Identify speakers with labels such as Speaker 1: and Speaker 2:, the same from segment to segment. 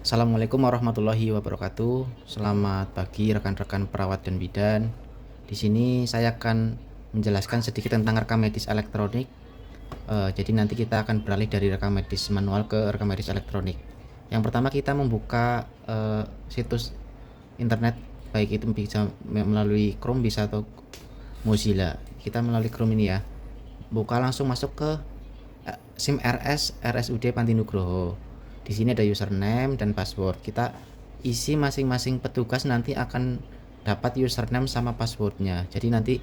Speaker 1: Assalamualaikum warahmatullahi wabarakatuh. Selamat pagi rekan-rekan perawat dan bidan. Di sini saya akan menjelaskan sedikit tentang rekam medis elektronik. Jadi nanti kita akan beralih dari rekam medis manual ke rekam medis elektronik. Yang pertama kita membuka situs internet, baik itu bisa melalui Chrome bisa atau Mozilla. Kita melalui Chrome ini ya. Buka langsung masuk ke SIM-RS RSUD Panti Nugroho. Di sini ada username dan password. Kita isi masing-masing petugas nanti akan dapat username sama passwordnya. Jadi nanti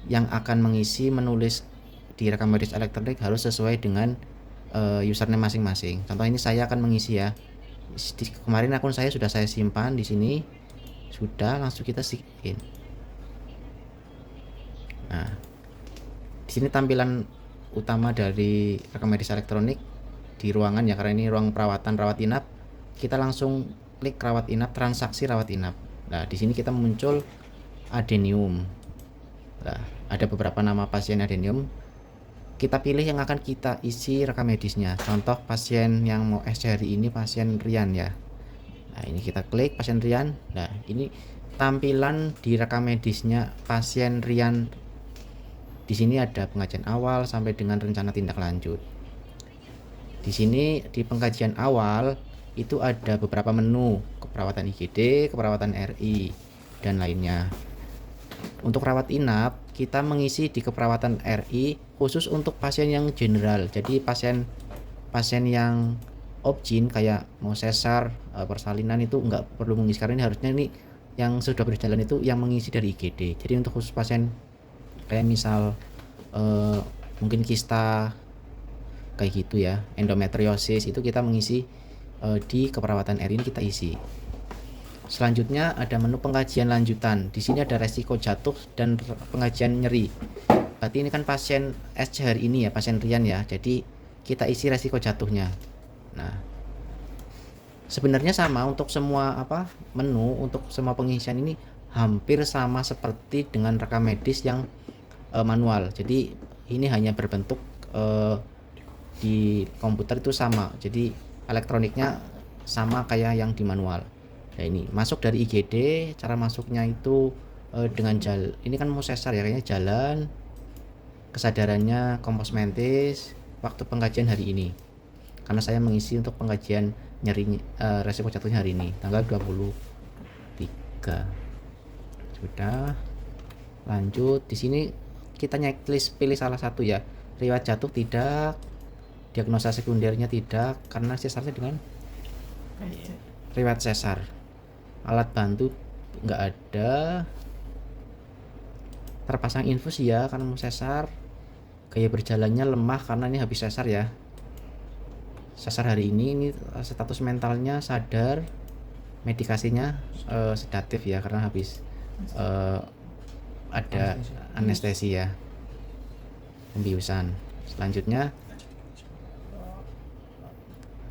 Speaker 1: yang akan mengisi menulis di rekam medis elektronik harus sesuai dengan username masing-masing. Contoh ini saya akan mengisi ya. Kemarin akun saya sudah saya simpan di sini. Sudah, langsung kita sign. Nah, di sini tampilan utama dari rekam medis elektronik di ruangan ya, karena ini ruang perawatan rawat inap. Kita langsung klik rawat inap, transaksi rawat inap. Nah, di sini kita muncul adenium. Nah, ada beberapa nama pasien adenium. Kita pilih yang akan kita isi rekam medisnya. Contoh pasien yang mau SC hari ini pasien Rian ya. Nah, ini kita klik pasien Rian. Nah, ini tampilan di rekam medisnya pasien Rian. Di sini ada pengajian awal sampai dengan rencana tindak lanjut. Di sini di pengkajian awal itu ada beberapa menu, keperawatan IGD, keperawatan RI, dan lainnya. Untuk rawat inap, kita mengisi di keperawatan RI khusus untuk pasien yang general. Jadi pasien yang obgyn kayak mau sesar, persalinan itu nggak perlu mengisi, karena ini harusnya ini yang sudah berjalan itu yang mengisi dari IGD. Jadi untuk khusus pasien kayak misal mungkin kista kayak gitu ya, endometriosis, itu kita mengisi di keperawatan RI ini kita isi. Selanjutnya ada menu pengkajian lanjutan. Di sini ada resiko jatuh dan pengajian nyeri. Berarti ini kan pasien SC hari ini ya, pasien Rian ya. Jadi kita isi resiko jatuhnya. Nah, sebenarnya sama untuk semua menu untuk semua pengisian ini hampir sama seperti dengan rekam medis yang manual. Jadi ini hanya berbentuk di komputer itu sama. Jadi elektroniknya sama kayak yang di manual. Nah, ini masuk dari IGD, cara masuknya itu dengan ini kan mau sesar ya, kayaknya jalan, kesadarannya kompos mentis, waktu pengkajian hari ini. Karena saya mengisi untuk pengkajian nyeri resiko jatuhnya hari ini, tanggal 23. Sudah, lanjut. Di sini kita checklist, pilih salah satu ya. Riwayat jatuh tidak, diagnosa sekundernya tidak, karena sesarnya dengan riwayat sesar. Alat bantu nggak ada, terpasang infus ya karena mau sesar. Gaya berjalannya lemah karena ini habis sesar ya, sesar hari ini status mentalnya sadar, medikasinya sedatif ya karena habis ada anestesi ya, pembiusan. Selanjutnya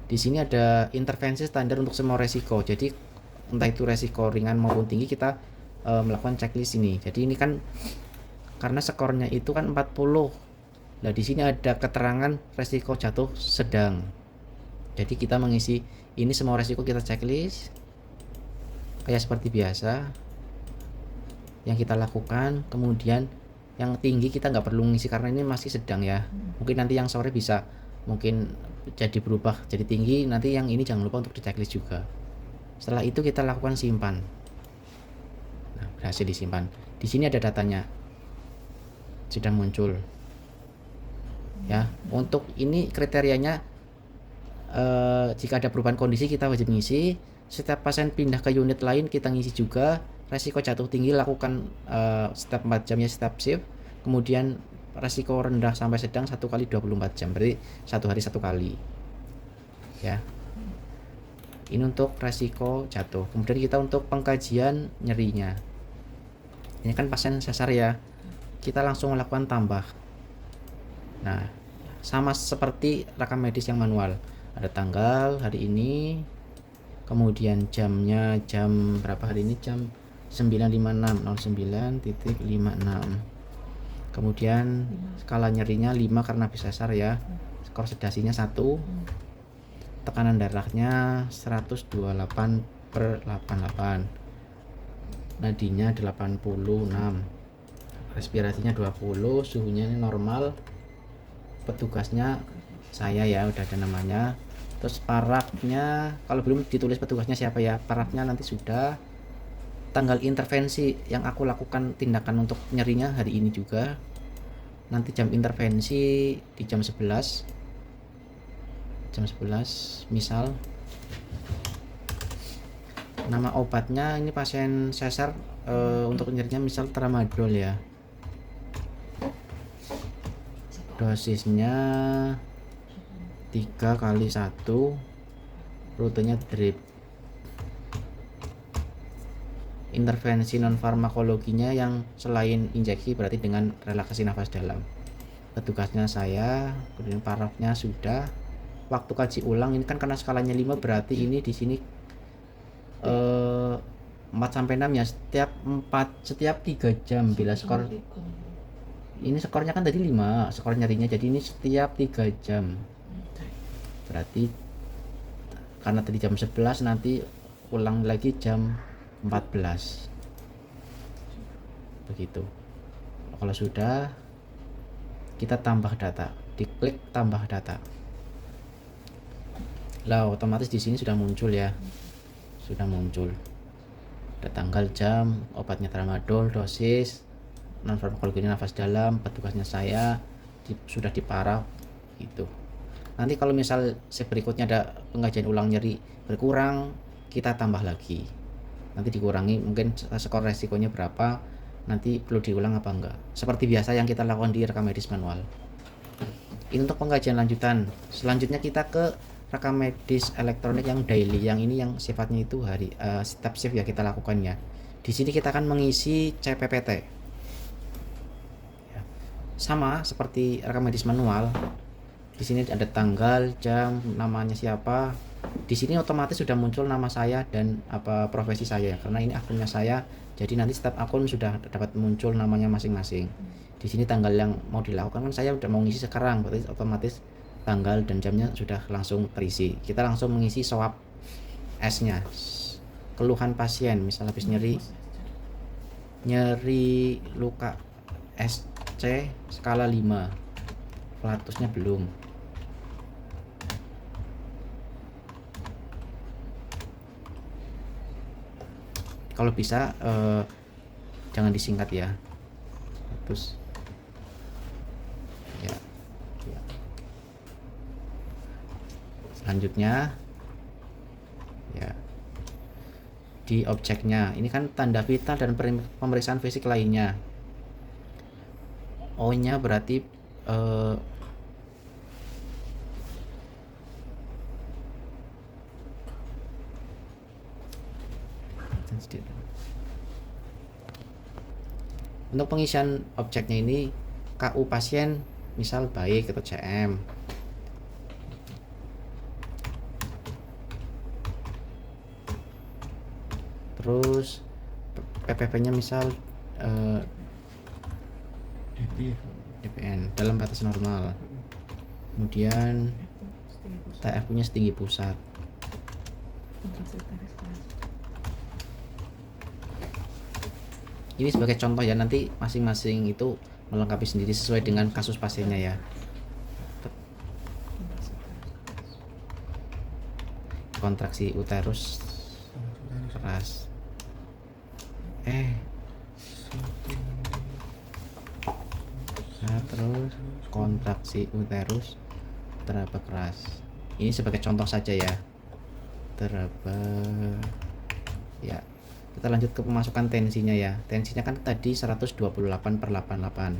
Speaker 1: di sini ada intervensi standar untuk semua resiko. Jadi entah itu resiko ringan maupun tinggi, kita melakukan checklist ini. Jadi ini kan karena skornya itu kan 40. Nah, di sini ada keterangan resiko jatuh sedang. Jadi kita mengisi ini semua resiko, kita checklist kayak seperti biasa yang kita lakukan. Kemudian yang tinggi kita nggak perlu mengisi karena ini masih sedang ya. Mungkin nanti yang sore bisa mungkin jadi berubah jadi tinggi. Nanti yang ini jangan lupa untuk di checklist juga. Setelah itu kita lakukan simpan. Nah, berhasil disimpan. Di sini ada datanya, sudah muncul. Ya, untuk ini kriterianya jika ada perubahan kondisi kita wajib ngisi. Setiap pasien pindah ke unit lain kita ngisi juga. Resiko jatuh tinggi lakukan setiap 4 jam ya, setiap shift. Kemudian resiko rendah sampai sedang 1 kali 24 jam, berarti 1 hari 1 kali ya. Ini untuk resiko jatuh. Kemudian kita untuk pengkajian nyerinya, ini kan pasien sesar ya, kita langsung melakukan tambah. Nah, sama seperti rekam medis yang manual, ada tanggal hari ini, kemudian jamnya jam berapa hari ini, jam 9.56, 09.56. Kemudian skala nyerinya 5 karena habis sesar ya, skor sedasinya 1. tekanan darahnya 128/88, nadinya 86, respirasinya 20, suhunya ini normal, petugasnya saya ya, udah ada namanya. Terus parafnya kalau belum ditulis petugasnya siapa ya, parafnya nanti sudah. Tanggal intervensi yang aku lakukan tindakan untuk nyerinya hari ini juga. Nanti jam intervensi di jam 11 misal. Nama obatnya ini pasien sesar, untuk nyerinya misal tramadol ya. Dosisnya 3x1, rutenya drip. Intervensi non farmakologinya yang selain injeksi berarti dengan relaksasi nafas dalam. Petugasnya saya, kemudian parafnya sudah. Waktu kaji ulang ini kan karena skalanya 5, berarti ini di sini 4-6 ya, setiap 3 jam. Bila skor ini skornya kan tadi 5, skor nyerinya, jadi ini setiap 3 jam. Berarti karena tadi jam 11, nanti ulang lagi jam 14 begitu. Kalau sudah, kita tambah data, diklik tambah data. Lah otomatis di sini sudah muncul ya, sudah muncul ada tanggal, jam, obatnya tramadol, dosis, non farmakologi nafas dalam, petugasnya saya, sudah diparaf gitu. Nanti kalau misal berikutnya ada pengajian ulang nyeri berkurang, kita tambah lagi, nanti dikurangi mungkin skor resikonya berapa, nanti perlu diulang apa enggak, seperti biasa yang kita lakukan di rekam medis manual. Ini untuk pengkajian lanjutan. Selanjutnya kita ke rekam medis elektronik yang daily, yang ini yang sifatnya itu hari setiap shift ya kita lakukan ya. Di sini kita akan mengisi CPPT ya. Sama seperti rekam medis manual. Di sini ada tanggal, jam, namanya siapa. Di sini otomatis sudah muncul nama saya dan apa profesi saya, karena ini akunnya saya. Jadi nanti setiap akun sudah dapat muncul namanya masing-masing. Di sini tanggal yang mau dilakukan kan saya udah mau ngisi sekarang, berarti otomatis tanggal dan jamnya sudah langsung terisi. Kita langsung mengisi swab S-nya. Keluhan pasien, misal habis nyeri luka SC skala 5, flatusnya belum. Kalau bisa jangan disingkat ya. Terus ya. Selanjutnya ya, di objeknya ini kan tanda vital dan pemeriksaan fisik lainnya. O-nya berarti untuk pengisian objeknya ini KU pasien misal baik atau CM. Terus PPP-nya misal DPN dalam batas normal. Kemudian TF-nya setinggi pusat. Ini sebagai contoh ya, nanti masing-masing itu melengkapi sendiri sesuai dengan kasus pasiennya ya. Kontraksi uterus keras. Nah, terus kontraksi uterus teraba keras. Ini sebagai contoh saja ya. Teraba ya. Kita lanjut ke pemasukan tensinya ya. Tensinya kan tadi 128/88.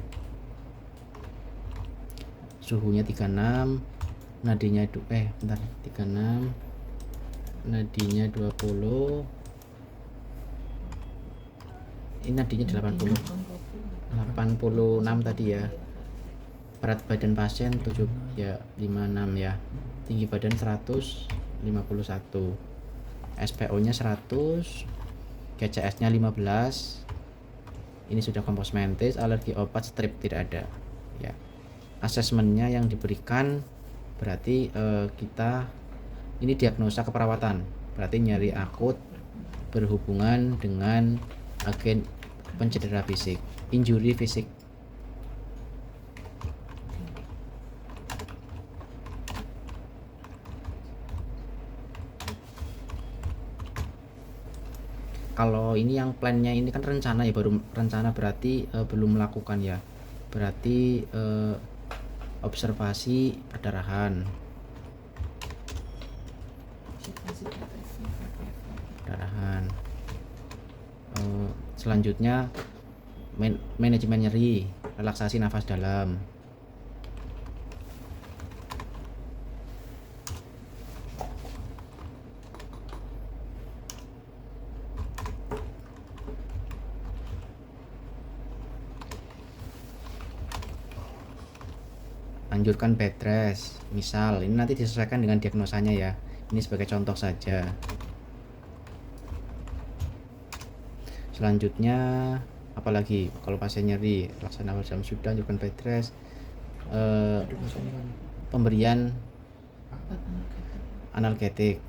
Speaker 1: Suhunya 36, nadinya 36, nadinya 20. Ini nadinya 86 tadi ya. Berat badan pasien 7 ya 56 ya. Tinggi badan 151. SPO-nya 100. GCS-nya 15. Ini sudah kompos mentis, alergi obat strip tidak ada ya. Asesmennya yang diberikan berarti kita Ini diagnosa keperawatan, berarti nyeri akut berhubungan dengan agen pencedera fisik, injury fisik. Kalau ini yang plannya ini kan rencana ya, baru rencana berarti belum melakukan ya, berarti observasi perdarahan. Selanjutnya manajemen nyeri, relaksasi nafas dalam. Anjurkan bed rest, misal ini nanti disesuaikan dengan diagnosanya ya, ini sebagai contoh saja. Selanjutnya apalagi kalau pasien nyeri, relaksasi nafas dalam sudah, anjurkan bed rest, pemberian analgetik,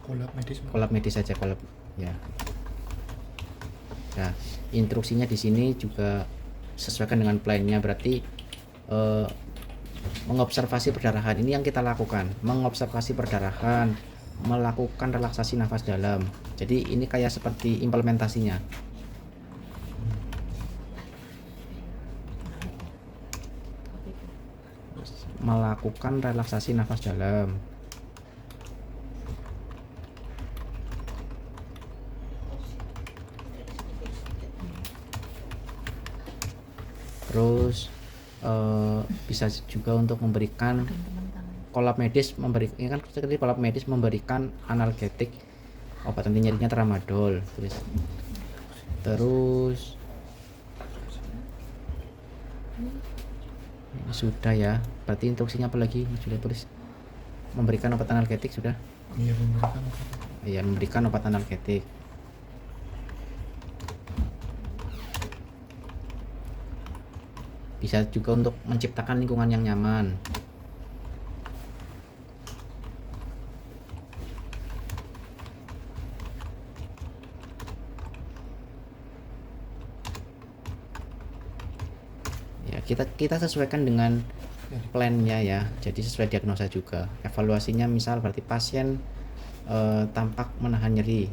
Speaker 1: kolab medis saja, kolab ya. Nah, instruksinya di sini juga sesuaikan dengan plannya, berarti mengobservasi perdarahan ini yang kita lakukan, mengobservasi perdarahan, melakukan relaksasi nafas dalam. Jadi ini kayak seperti implementasinya. Melakukan relaksasi nafas dalam. Terus bisa juga untuk memberikan kolab medis, ini kan seperti kolab medis memberikan analgetik, obat anti nyerinya tramadol. Terus ini sudah ya, berarti instruksinya apa lagi sudah tulis, memberikan obat analgetik sudah. Iya, memberikan obat analgetik. Bisa juga untuk menciptakan lingkungan yang nyaman. Ya, kita sesuaikan dengan plannya ya. Jadi sesuai diagnosa juga. Evaluasinya misal berarti pasien tampak menahan nyeri.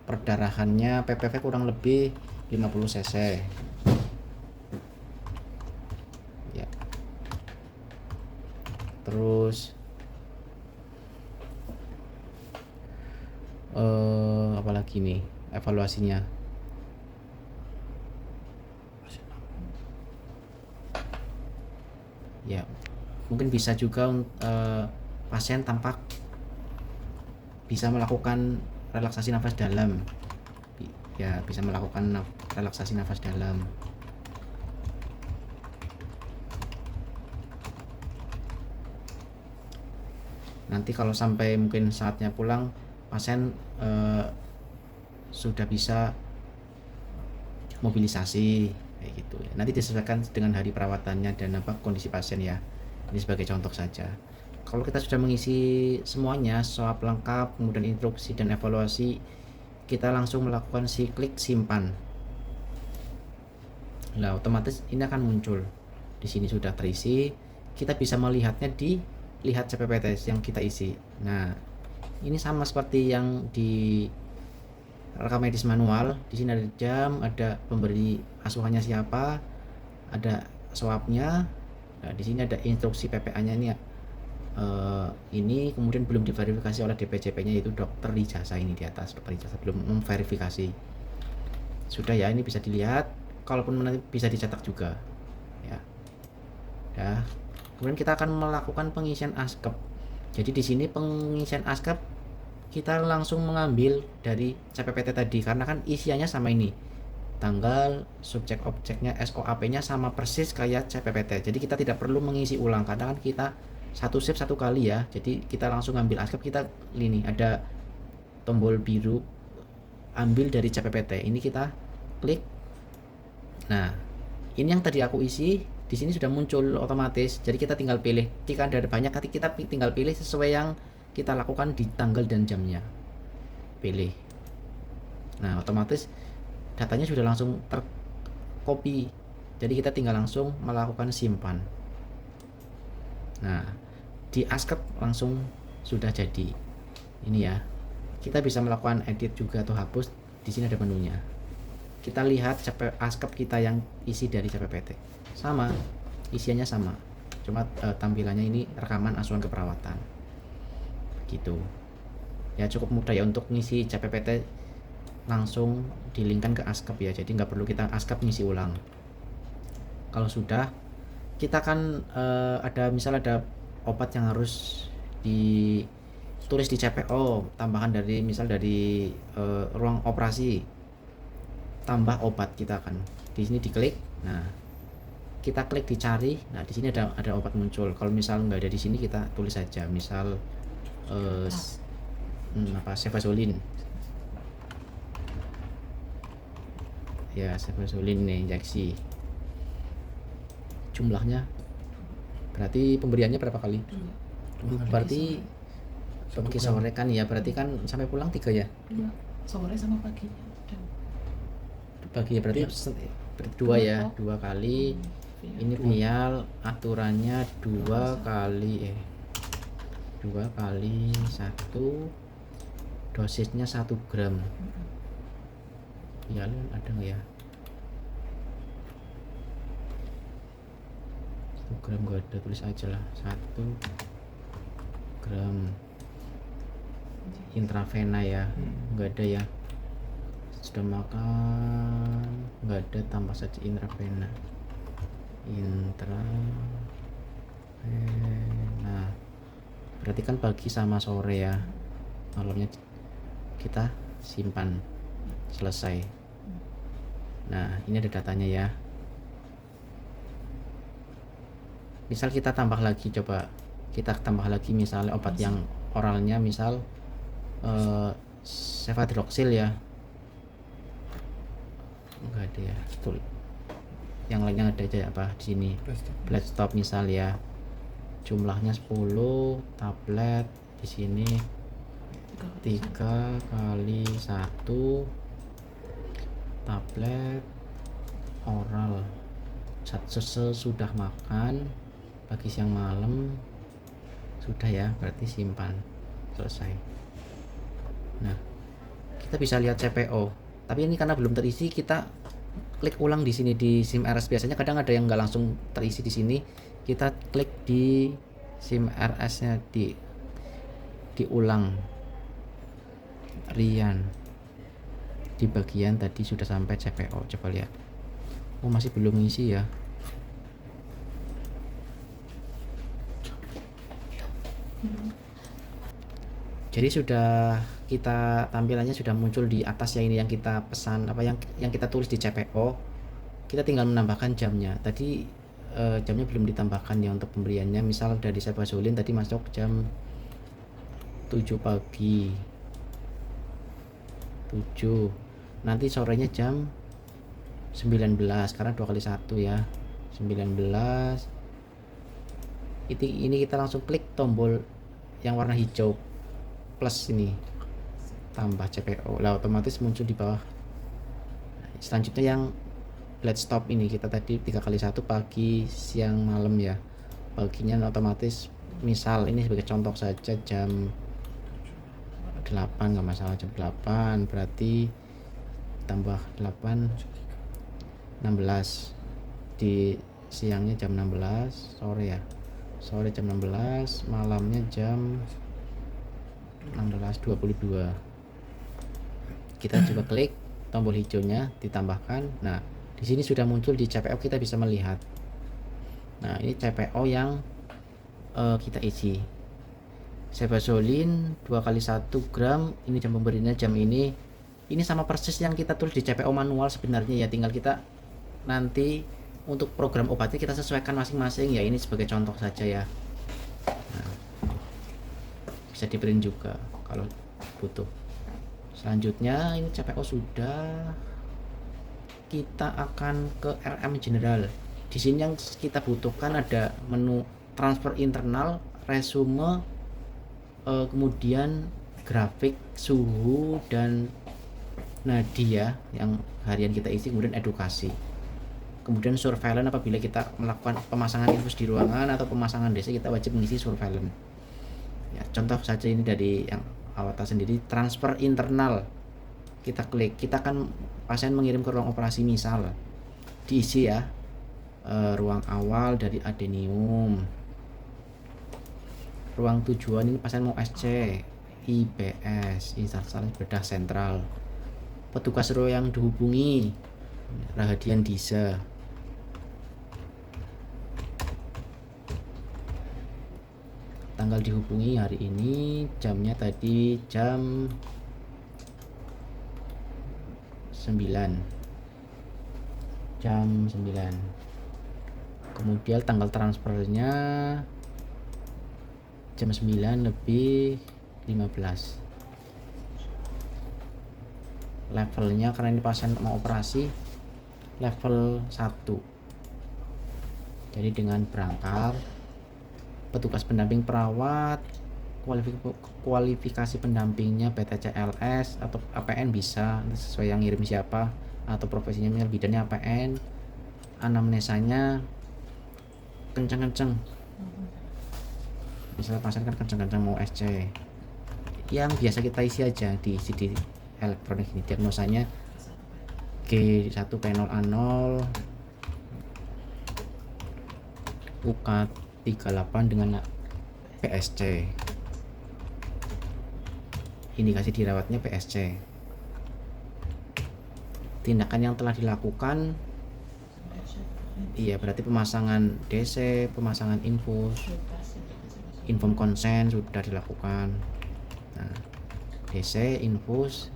Speaker 1: Perdarahannya PPV kurang lebih 50 cc ya. Terus apalagi nih evaluasinya, ya mungkin bisa juga pasien tampak bisa melakukan relaksasi nafas dalam ya, bisa melakukan relaksasi nafas dalam. Nanti kalau sampai mungkin saatnya pulang, pasien sudah bisa mobilisasi kayak gitu ya. Nanti disesuaikan dengan hari perawatannya dan kondisi pasien ya. Ini sebagai contoh saja. Kalau kita sudah mengisi semuanya, swab lengkap, kemudian instruksi dan evaluasi, kita langsung melakukan si klik simpan. Nah, otomatis ini akan muncul. Di sini sudah terisi, kita bisa melihatnya di lihat CPPT yang kita isi. Nah, ini sama seperti yang di rekam medis manual. Di sini ada jam, ada pemberi asuhannya siapa, ada swabnya. Nah, di sini ada instruksi PPA-nya ini kemudian belum diverifikasi oleh DPJP-nya, yaitu dokter ijazah ini di atas, dokter ijazah belum memverifikasi. Sudah ya, ini bisa dilihat, kalaupun nanti bisa dicetak juga ya. Ya. Kemudian kita akan melakukan pengisian ASKEP. Jadi di sini pengisian ASKEP kita langsung mengambil dari CPPT tadi, karena kan isiannya sama ini. Tanggal, subjek objeknya, SOAP-nya sama persis kayak CPPT. Jadi kita tidak perlu mengisi ulang, karena kan kita satu shift satu kali ya. Jadi kita langsung ambil ASKEP, kita ini ada tombol biru ambil dari CPPT. Ini kita klik. Nah, ini yang tadi aku isi di sini sudah muncul otomatis. Jadi kita tinggal pilih. Jika ada banyak, kita tinggal pilih sesuai yang kita lakukan di tanggal dan jamnya. Pilih. Nah, otomatis datanya sudah langsung tercopy. Jadi kita tinggal langsung melakukan simpan. Nah, di ASCII langsung sudah jadi. Ini ya. Kita bisa melakukan edit juga atau hapus. Di sini ada menunya. Kita lihat ASCII kita yang isi dari CPPT. Sama, isiannya sama. Cuma tampilannya ini rekaman asuhan keperawatan. Gitu. Ya cukup mudah ya untuk ngisi CPPT, langsung dilinkkan ke ASCII ya. Jadi nggak perlu kita ASCII ngisi ulang. Kalau sudah, kita kan ada misal ada obat yang harus ditulis di CPO, tambahan dari misal dari ruang operasi, tambah obat, kita akan di sini diklik. Nah, kita klik dicari. Nah, di sini ada obat muncul. Kalau misal nggak ada di sini, kita tulis saja misal cefazolin. Ya, cefazolin nih injeksi. Jumlahnya berarti pemberiannya berapa kali? Berarti pagi sore kan ya, berarti kan sampai pulang 3 ya?
Speaker 2: 2 sore sama paginya.
Speaker 1: Pagi ya berarti 2 ya, 2 kali. Ini vial aturannya 2 kali 1, dosisnya 1 gram. Vial ada nggak ya? 1 gram nggak ada, tulis aja lah 1 gram intravena ya. Nggak ada ya, sudah makan nggak ada, tambah saja intravena. Nah, berarti kan pagi sama sore ya, malamnya kita simpan. Selesai. Nah, ini ada datanya ya. Misal kita tambah lagi, coba kita tambah lagi misalnya obat yang oralnya misal cefadroxil ya. Enggak ada ya, betul. Yang lainnya ada aja apa di sini. Blood stop misal ya. Jumlahnya 10 tablet di sini 3 kali 1 tablet oral sesudah makan pagi siang malam. Sudah ya, berarti simpan. Selesai. Nah, kita bisa lihat CPO. Tapi ini karena belum terisi, kita klik ulang di sini di SIM-RS. Biasanya kadang ada yang nggak langsung terisi di sini. Kita klik di SIM-RS-nya diulang. Rian. Di bagian tadi sudah sampai CPO. Coba lihat. Oh, masih belum ngisi ya. Jadi sudah kita tampilannya sudah muncul di atas ya, ini yang kita pesan apa yang kita tulis di CPO. Kita tinggal menambahkan jamnya. Tadi jamnya belum ditambahkan ya untuk pemberiannya. Misal dari cefazolin tadi masuk jam 7 pagi. 7. Nanti sorenya jam 19 karena 2 kali 1 ya. 19. Ini kita langsung klik tombol yang warna hijau plus ini, tambah CPO lah, otomatis muncul di bawah. Selanjutnya yang blood stop ini, kita tadi 3 kali 1 pagi siang malam ya. Paginya otomatis misal ini sebagai contoh saja jam 8, nggak masalah, jam 8 berarti tambah 8 16 di siangnya jam 16, sore ya, sore jam 16, malamnya jam 16.22. Kita coba klik tombol hijaunya ditambahkan. Nah, di sini sudah muncul di CPO, kita bisa melihat. Nah, ini CPO yang kita isi. Cefazolin 2 kali 1 gram, ini jam pemberiannya jam ini. Ini sama persis yang kita tulis di CPO manual sebenarnya ya, tinggal kita nanti untuk program obatnya kita sesuaikan masing-masing ya. Ini sebagai contoh saja ya. Nah, bisa di print juga kalau butuh. Selanjutnya ini CPO sudah, kita akan ke RM general. Di sini yang kita butuhkan ada menu transfer internal, resume, kemudian grafik, suhu, dan nadi ya yang harian kita isi, kemudian edukasi, kemudian surveillance. Apabila kita melakukan pemasangan infus di ruangan atau pemasangan DC, kita wajib mengisi surveillance ya. Contoh saja ini dari yang Awata sendiri, transfer internal, kita klik, kita akan pasien mengirim ke ruang operasi, misal diisi ya, ruang awal dari adenium, ruang tujuan ini pasien mau SC, IBS, instalasis bedah sentral, petugas yang dihubungi, Rahadian Disa, tanggal dihubungi hari ini, jamnya tadi jam 9, kemudian tanggal transfernya jam 9:15. Levelnya karena ini pasien mau operasi, level 1. Jadi dengan berangkar, petugas pendamping perawat, kualifikasi pendampingnya PTCLS atau APN bisa, sesuai yang ngirim siapa, atau profesinya misal bidannya APN, anamnesanya kenceng-kenceng, misalnya pasien kan kenceng-kenceng mau SC, yang biasa kita isi aja di CD elektronik ini. Diagnosanya G1P0A0 UK38 dengan PSC, indikasi dirawatnya PSC. Tindakan yang telah dilakukan, iya berarti pemasangan DC, pemasangan infus, inform konsen sudah dilakukan. Nah, DC, infus,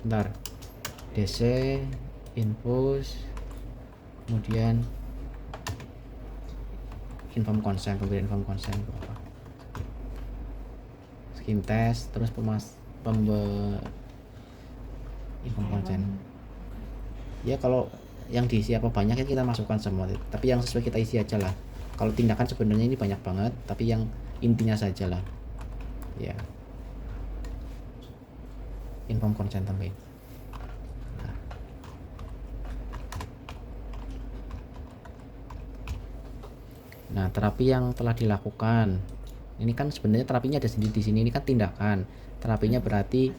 Speaker 1: bentar, DC, infus, kemudian inform konsen, pemberian inform konsen, skin test, terus inform konsen. Ya kalau yang diisi apa banyak ya kita masukkan semua, tapi yang sesuai kita isi aja lah. Kalau tindakan sebenarnya ini banyak banget, tapi yang intinya saja lah ya. Inform konsen tambahin. Nah, terapi yang telah dilakukan ini kan sebenarnya terapinya ada sendiri di sini. Ini kan tindakan, terapinya berarti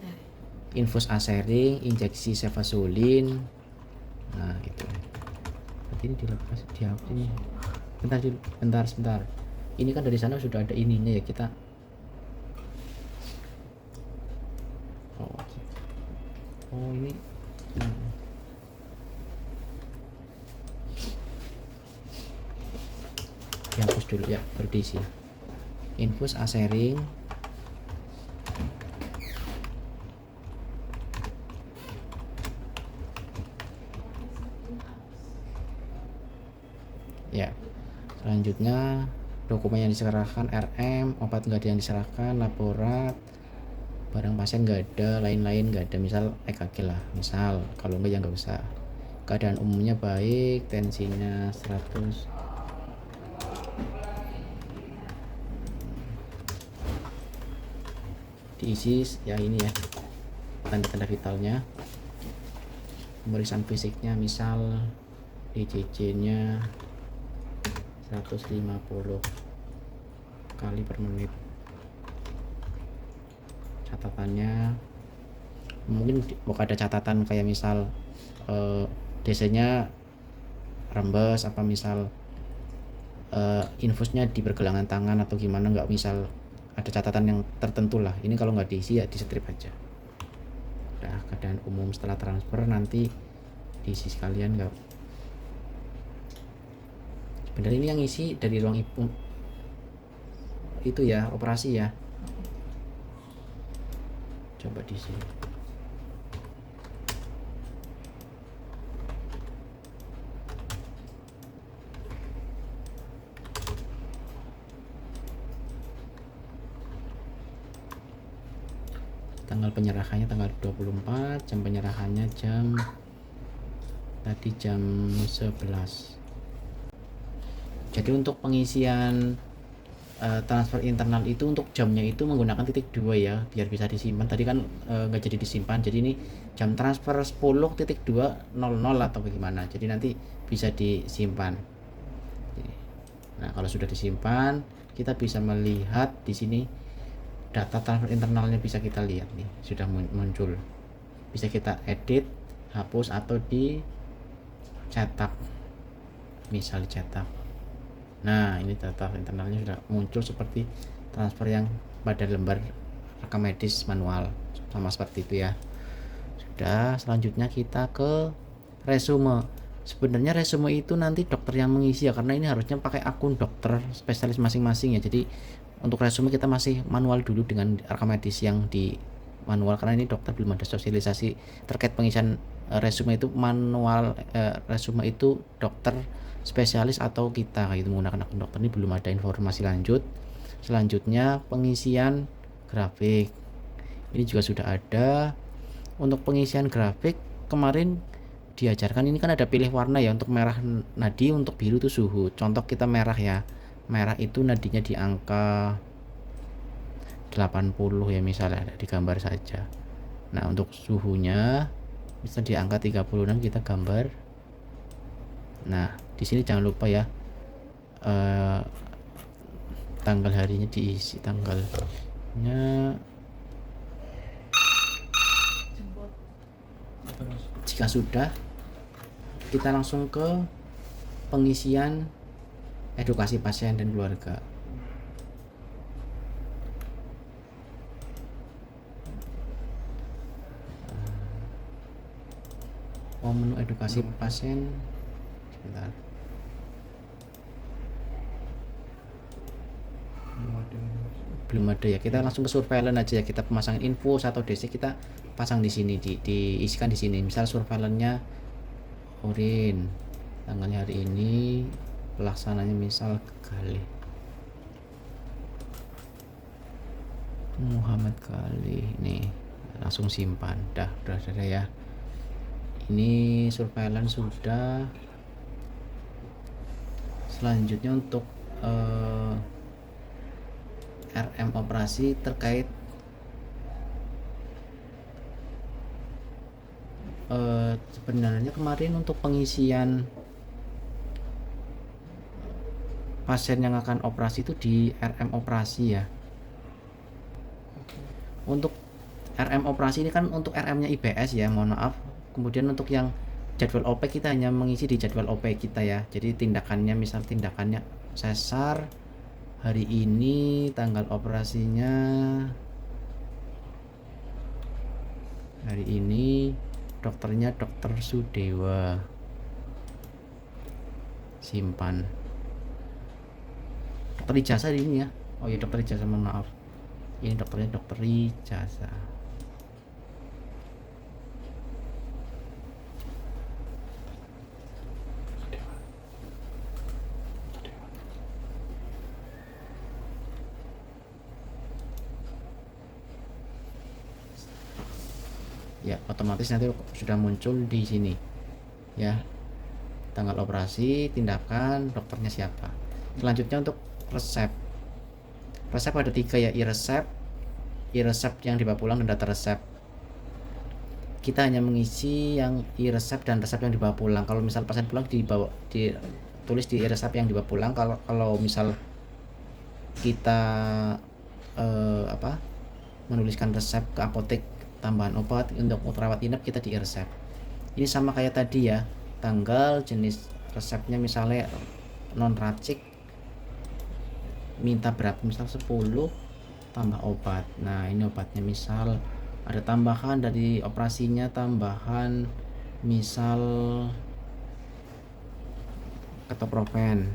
Speaker 1: infus asering, injeksi cefazolin. Nah itu berarti ini dilepas, dihapus ini. Bentar, ini kan dari sana sudah ada ininya ya, kita oh ini dihapus dulu ya, berdiisi infus asering, ya. Selanjutnya dokumen yang diserahkan RM, obat nggak ada yang diserahkan, laporat, barang pasien nggak ada, lain-lain nggak ada, misal EKG lah misal, kalau enggak ya nggak usah. Keadaan umumnya baik, tensinya 100, diisi ya ini ya tanda-tanda vitalnya, pemeriksaan fisiknya misal DCC nya 150 kali per menit, catatannya mungkin ada catatan kayak misal DC nya rembes apa misal infusnya di pergelangan tangan atau gimana, nggak misal ada catatan yang tertentu lah. Ini kalau nggak diisi ya di strip aja. Nah, keadaan umum setelah transfer nanti diisi sekalian nggak. Sebenarnya ini yang isi dari ruang ibu itu ya, operasi ya. Coba diisi. tanggal penyerahannya tanggal 24, jam penyerahannya jam 11. Jadi untuk pengisian transfer internal itu untuk jamnya itu menggunakan titik 2 ya, biar bisa disimpan. Tadi kan nggak jadi disimpan, jadi ini jam transfer 10.2.00 atau bagaimana, jadi nanti bisa disimpan. Nah kalau sudah disimpan, kita bisa melihat di sini data transfer internalnya, bisa kita lihat nih, sudah muncul, bisa kita edit, hapus, atau dicetak, misal dicetak. Nah ini data internalnya sudah muncul seperti transfer yang pada lembar rekam medis manual, sama seperti itu ya. Sudah, selanjutnya kita ke resume. Sebenarnya resume itu nanti dokter yang mengisi ya, karena ini harusnya pakai akun dokter spesialis masing-masing ya. Jadi untuk resume kita masih manual dulu dengan rekam medis yang di manual, karena ini dokter belum ada sosialisasi terkait pengisian resume itu manual. Resume itu dokter spesialis atau kita itu menggunakan akun dokter, ini belum ada informasi lanjut. Selanjutnya pengisian grafik, ini juga sudah ada. Untuk pengisian grafik kemarin diajarkan, ini kan ada pilih warna ya, untuk merah nadi, untuk biru itu suhu. Contoh kita merah ya, merah itu nadinya di angka 80 ya, misalnya digambar saja. Nah untuk suhunya bisa di angka 36, kita gambar. Nah di sini jangan lupa ya, tanggal harinya diisi, tanggalnya. Jika sudah, kita langsung ke pengisian edukasi pasien dan keluarga. Menu edukasi pasien, sebentar. Belum ada ya, kita langsung ke surveillance aja ya. Kita pemasangan info atau DC kita pasang di sini, diisikan di sini. Misal surveillance-nya urin, tanggalnya hari ini, pelaksananya misal Galih Muhammad Galih, nih langsung simpan. Udah ya. Ini surveillance sudah. Selanjutnya untuk RM operasi terkait sebenarnya kemarin untuk pengisian pasien yang akan operasi itu di RM operasi ya. Untuk RM operasi ini kan untuk RM-nya IBS ya, mohon maaf. Kemudian untuk yang jadwal OP kita hanya mengisi di jadwal OP kita ya. Jadi tindakannya, misal tindakannya sesar hari ini, tanggal operasinya hari ini, dokternya dokter Sudewa, simpan. Dokter ijazah di ini ya. Oh iya, dokter ijazah, mohon maaf, ini dokternya dokter ijazah. Ya otomatis nanti sudah muncul di sini ya, tanggal operasi, tindakan, dokternya siapa. Selanjutnya untuk resep ada 3 ya, e-resep yang dibawa pulang, dan data resep. Kita hanya mengisi yang e-resep dan resep yang dibawa pulang. Kalau misal pasien pulang, ditulis di e-resep yang dibawa pulang. Kalau misal kita menuliskan resep ke apotek tambahan obat untuk rawat inap, kita di resep. Ini sama kayak tadi ya, tanggal, jenis resepnya misalnya non racik, minta berapa, misal 10 tambah obat. Nah ini obatnya, misal ada tambahan dari operasinya, tambahan misal ketoprofen.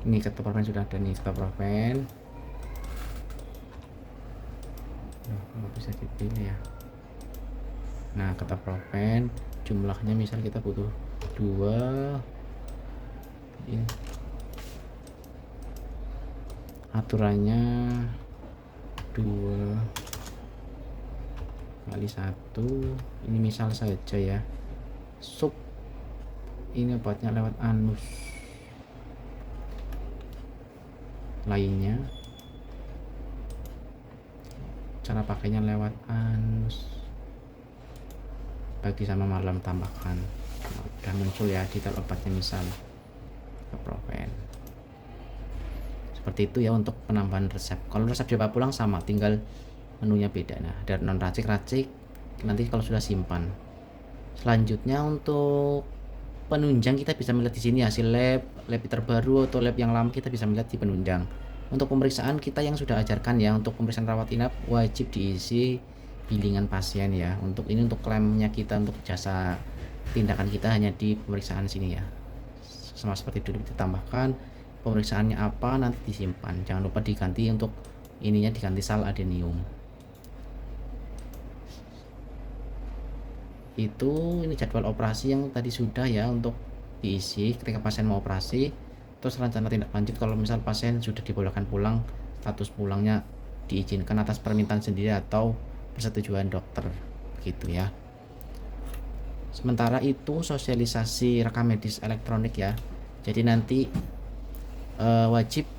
Speaker 1: Ini ketoprofen sudah ada nih, ketoprofen. Bisa dipilih ya. Nah ketoprofen jumlahnya misal kita butuh 2. Ini aturannya 2 kali 1. Ini misal saja ya, sub ini obatnya lewat anus, lainnya cara pakainya lewat anus, pagi sama malam tambahkan. Nah, udah muncul ya detail obatnya, misal Ibuprofen. Seperti itu ya untuk penambahan resep. Kalau resep dibawa pulang sama, tinggal menunya beda. Nah, dari non racik-racik nanti kalau sudah simpan. Selanjutnya untuk penunjang kita bisa melihat di sini hasil lab terbaru atau lab yang lama kita bisa melihat di penunjang. Untuk pemeriksaan kita yang sudah ajarkan ya, untuk pemeriksaan rawat inap wajib diisi bilingan pasien ya. Untuk ini untuk klaimnya kita untuk jasa tindakan kita hanya di pemeriksaan sini ya. Sama seperti dulu ditambahkan pemeriksaannya apa nanti disimpan. Jangan lupa diganti untuk ininya, diganti sal adenium. Itu ini jadwal operasi yang tadi sudah ya untuk diisi ketika pasien mau operasi. Terus rencana tindak lanjut kalau misal pasien sudah dibolehkan pulang, status pulangnya diizinkan atas permintaan sendiri atau persetujuan dokter, begitu ya. Sementara itu sosialisasi rekam medis elektronik ya. Jadi nanti wajib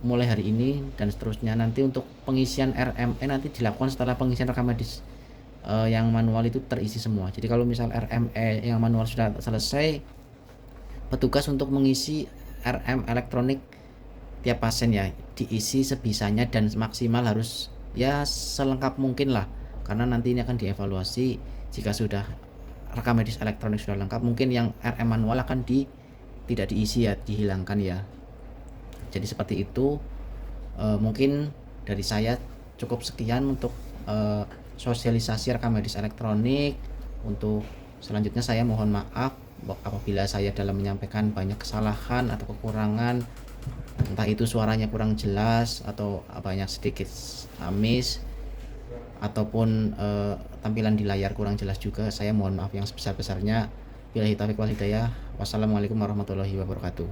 Speaker 1: mulai hari ini dan seterusnya. Nanti untuk pengisian RME nanti dilakukan setelah pengisian rekam medis yang manual itu terisi semua. Jadi kalau misal RME yang manual sudah selesai, petugas untuk mengisi RM elektronik tiap pasien ya diisi sebisanya dan maksimal harus ya selengkap mungkin lah, karena nanti ini akan dievaluasi. Jika sudah rekam medis elektronik sudah lengkap, mungkin yang RM manual akan tidak diisi ya, dihilangkan ya. Jadi seperti itu. Mungkin dari saya cukup sekian untuk sosialisasi rekam medis elektronik. Untuk selanjutnya saya mohon maaf apabila saya dalam menyampaikan banyak kesalahan atau kekurangan, entah itu suaranya kurang jelas atau banyak sedikit amis, ataupun tampilan di layar kurang jelas juga. Saya mohon maaf yang sebesar-besarnya. Billahi taufiq wal hidayah. Wassalamualaikum warahmatullahi wabarakatuh.